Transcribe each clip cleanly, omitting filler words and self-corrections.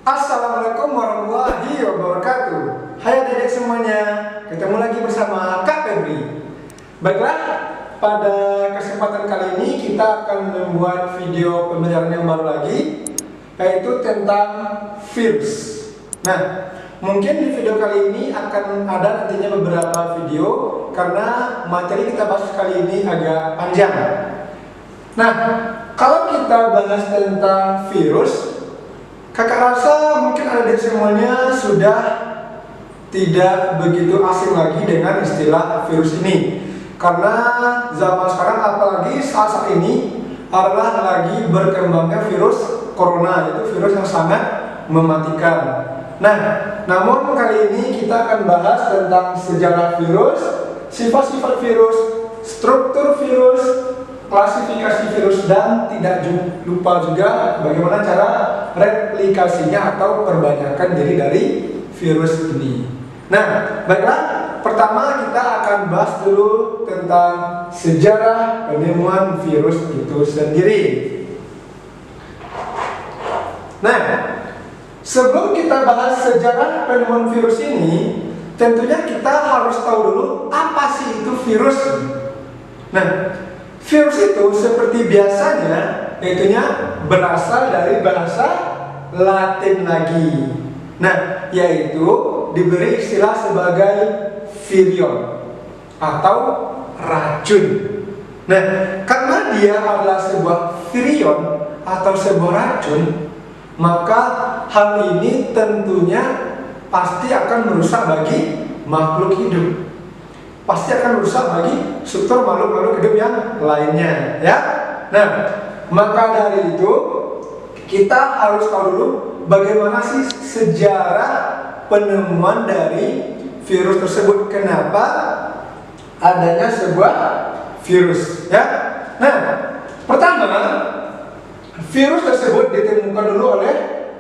Assalamualaikum warahmatullahi wabarakatuh. Hai adik-adik semuanya, ketemu lagi bersama Kak Febri. Baiklah, pada kesempatan kali ini kita akan membuat video pembelajaran yang baru lagi, yaitu tentang virus. Nah, mungkin di video kali ini akan ada nantinya beberapa video karena materi kita bahas kali ini agak panjang. Nah, kalau kita bahas tentang virus, kakak rasa mungkin adik semuanya sudah tidak begitu asing lagi dengan istilah virus ini. Karena zaman sekarang, apalagi saat ini, adalah lagi berkembangnya virus corona, yaitu virus yang sangat mematikan. Nah, namun kali ini kita akan bahas tentang sejarah virus, sifat-sifat virus, struktur virus, klasifikasi virus, dan tidak lupa juga bagaimana cara replikasinya atau perbanyakan diri dari virus ini. Nah, baiklah, pertama kita akan bahas dulu tentang sejarah penemuan virus itu sendiri. Nah, sebelum kita bahas sejarah penemuan virus ini, tentunya kita harus tahu dulu apa sih itu virus. Nah, virus itu seperti biasanya, yaitunya berasal dari bahasa Latin lagi. Nah, yaitu diberi istilah sebagai virion atau racun. Nah, karena dia adalah sebuah virion atau sebuah racun, maka hal ini tentunya pasti akan merusak bagi makhluk hidup. Pasti akan merusak bagi struktur makhluk-makhluk hidup yang lainnya, ya. Nah, maka dari itu kita harus tahu dulu bagaimana sih sejarah penemuan dari virus tersebut. Kenapa adanya sebuah virus, ya. Nah, pertama, virus tersebut ditemukan dulu oleh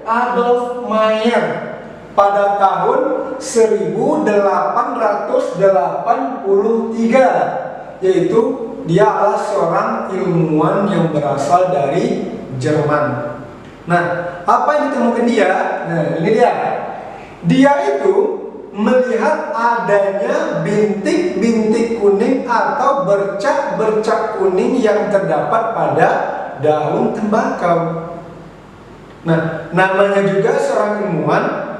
Adolf Meyer pada tahun 1883, yaitu dia adalah seorang ilmuwan yang berasal dari Jerman. Nah, apa yang ditemukan dia? Nah, ini dia. Dia itu melihat adanya bintik-bintik kuning atau bercak-bercak kuning yang terdapat pada daun tembakau. Nah, namanya juga seorang ilmuwan,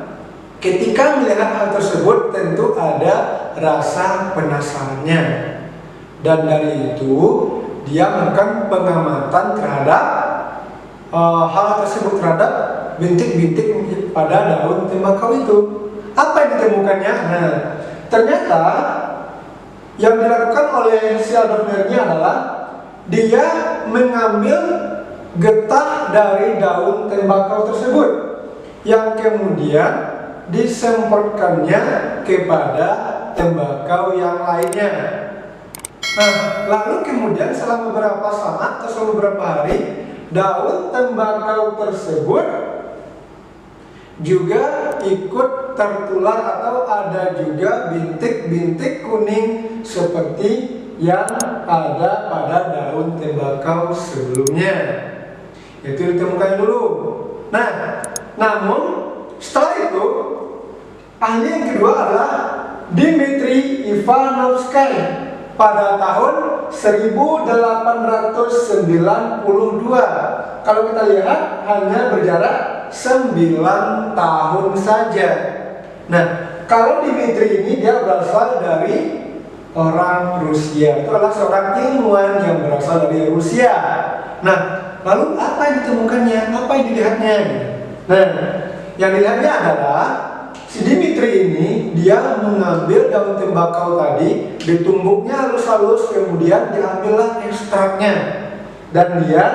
ketika melihat hal tersebut tentu ada rasa penasarannya, dan dari itu dia melakukan pengamatan terhadap hal tersebut, terhadap bintik-bintik pada daun tembakau itu. Apa yang ditemukannya? Nah, ternyata yang dilakukan oleh si Adolf Meyer adalah dia mengambil getah dari daun tembakau tersebut yang kemudian disemprotkannya kepada tembakau yang lainnya. Nah, lalu kemudian selama beberapa saat atau selama beberapa hari, daun tembakau tersebut juga ikut tertular atau ada juga bintik-bintik kuning seperti yang ada pada daun tembakau sebelumnya. Itu ditemukan dulu. Nah, namun setelah itu, ahli yang kedua adalah Dmitri Ivanovsky pada tahun 1892. Kalau kita lihat hanya berjarak 9 tahun saja. Nah, kalau Dmitri ini dia berasal dari orang Rusia. Itu adalah seorang ilmuwan yang berasal dari Rusia. Nah, lalu apa yang ditemukannya? Apa yang dilihatnya? Nah, yang dilihatnya adalah si Dmitri ini dia mengambil daun tembakau tadi, ditumbuknya halus-halus, kemudian diambillah ekstraknya, dan dia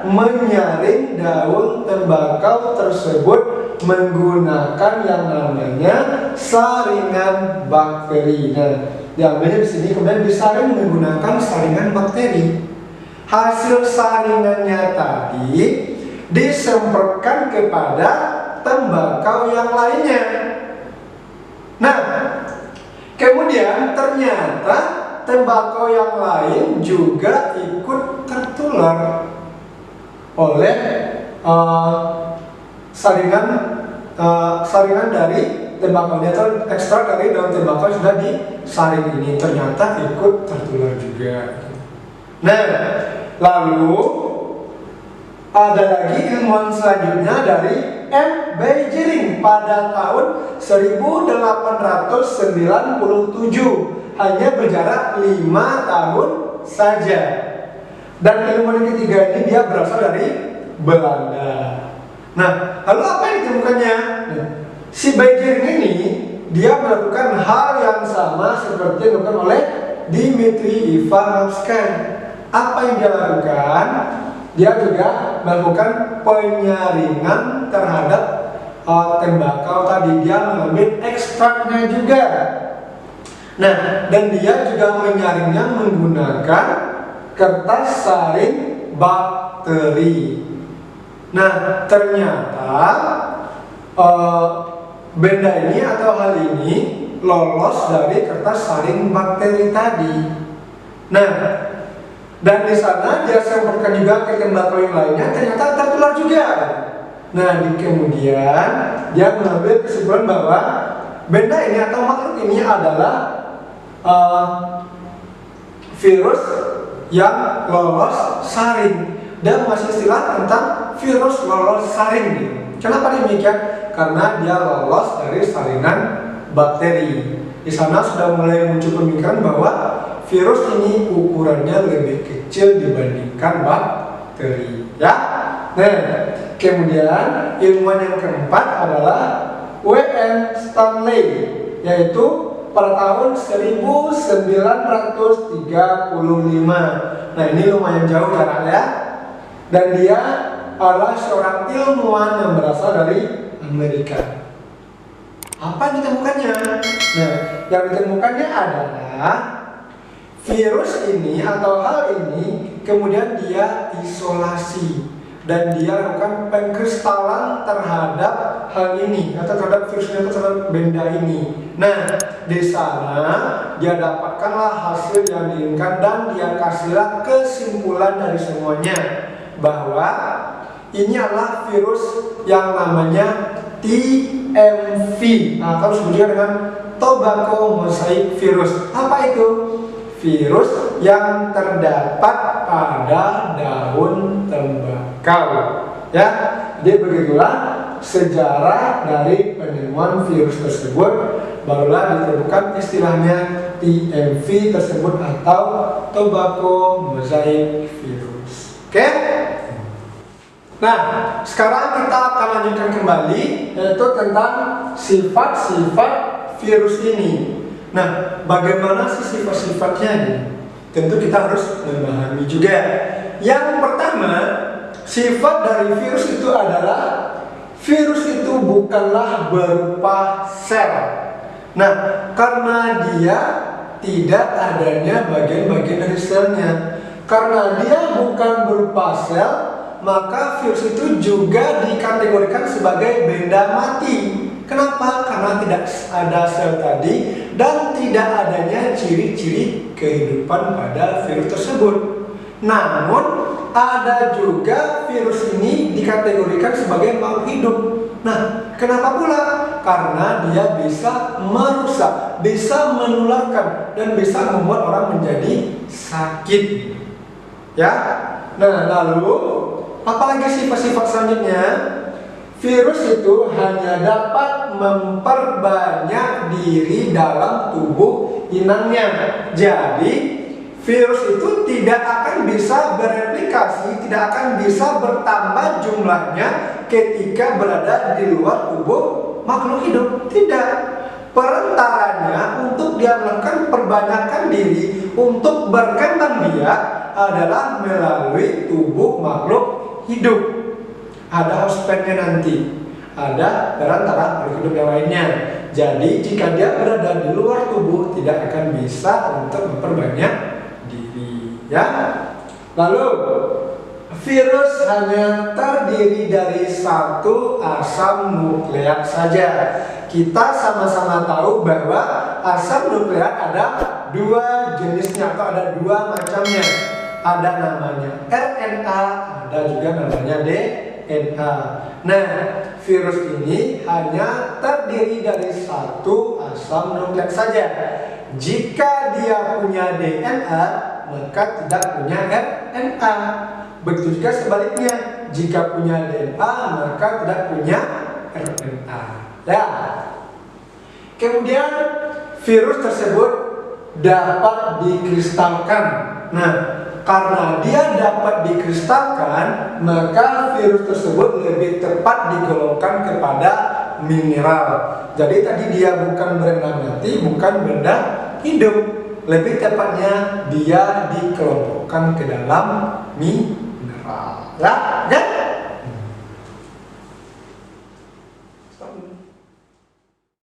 menyaring daun tembakau tersebut menggunakan yang namanya saringan bakteri. Nah, diambilnya di sini kemudian disaring menggunakan saringan bakteri. Hasil saringannya tadi disemprotkan kepada tembakau yang lainnya. Nah, kemudian ternyata tembakau yang lain juga ikut tertular oleh saringan saringan dari tembakaunya atau ekstrak dari daun tembakau yang sudah disaring ini ternyata ikut tertular juga. Nah, lalu ada lagi ilmuwan selanjutnya dari M. Beijiring pada tahun 1897, hanya berjarak 5 tahun saja. Dan ilmuwan yang ketiga ini dia berasal dari Belanda. Nah, lalu apa yang ditemukannya? Si Beijiring ini dia melakukan hal yang sama seperti yang dilakukan oleh Dmitri Ivanovsky. Apa yang dia lakukan? Dia juga melakukan penyaringan terhadap tembakau tadi. Dia mengambil ekstraknya juga. Nah, dan dia juga menyaringnya menggunakan kertas saring bakteri. Nah, ternyata benda ini atau hal ini lolos dari kertas saring bakteri tadi. Nah, dan di sana dia sampaikan juga ke tembakau yang lainnya, ternyata tertular juga. Nah, kemudian dia mengambil kesimpulan bahwa benda ini atau makhluk ini adalah virus yang lolos saring. Dan masih istilah tentang virus lolos saring. Kenapa demikian? Karena dia lolos dari saringan bakteri. Di sana sudah mulai muncul pemikiran bahwa virus ini ukurannya lebih kecil dibandingkan bakteri, ya. Nah, kemudian ilmuwan yang keempat adalah W.M. Stanley, yaitu pada tahun 1935. Nah, ini lumayan jauh jaraknya. Dan dia adalah seorang ilmuwan yang berasal dari Amerika. Apa yang ditemukannya? Nah, yang ditemukannya adalah virus ini atau hal ini kemudian dia isolasi dan dia lakukan pengkristalan terhadap hal ini atau terhadap virus ini atau terhadap benda ini. Nah, di sana dia dapatkanlah hasil yang diinginkan dan dia kasihlah kesimpulan dari semuanya bahwa ini adalah virus yang namanya TMV atau disebutnya dengan tobacco mosaic virus. Apa itu? Virus yang terdapat pada daun tembakau. Ya, jadi begitulah sejarah dari penemuan virus tersebut. Barulah ditemukan istilahnya TMV tersebut atau tobacco mosaic virus. Oke? Nah, sekarang kita akan lanjutkan kembali yaitu tentang sifat-sifat virus ini. Nah, bagaimana sih sifat-sifatnya ini? Tentu kita harus memahami juga. Yang pertama, sifat dari virus itu adalah virus itu bukanlah berupa sel. Nah, karena dia tidak adanya bagian-bagian dari selnya. Karena dia bukan berupa sel, maka virus itu juga dikategorikan sebagai benda mati. Kenapa? Karena tidak ada sel tadi dan tidak adanya ciri-ciri kehidupan pada virus tersebut. Namun ada juga virus ini dikategorikan sebagai makhluk hidup. Nah, kenapa pula? Karena dia bisa merusak, bisa menularkan dan bisa membuat orang menjadi sakit. Ya. Nah, lalu apalagi sifat-sifat selanjutnya? Virus itu hanya dapat memperbanyak diri dalam tubuh inangnya. Jadi, virus itu tidak akan bisa bereplikasi, tidak akan bisa bertambah jumlahnya ketika berada di luar tubuh makhluk hidup. Tidak. Perantaranya untuk dia melakukan perbanyakan diri, untuk berkembang biak adalah melalui tubuh makhluk hidup. Ada hostnya nanti, ada perantara makhluk hidup yang lainnya. Jadi jika dia berada di luar tubuh tidak akan bisa untuk memperbanyak diri, ya. Lalu virus hanya terdiri dari satu asam nukleat saja. Kita sama-sama tahu bahwa asam nukleat ada dua jenisnya atau ada dua macamnya. Ada namanya RNA, ada juga namanya DNA. Nah, virus ini hanya terdiri dari satu asam nukleik saja. Jika dia punya DNA, maka tidak punya RNA. Begitu juga sebaliknya, jika punya DNA, maka tidak punya RNA. Ya. Kemudian virus tersebut dapat dikristalkan. Nah, karena dia dapat dikristalkan, maka virus tersebut lebih tepat digolongkan kepada mineral. Jadi tadi dia bukan benda mati, bukan benda hidup. Lebih tepatnya dia dikelompokkan ke dalam mineral. Ya, ya.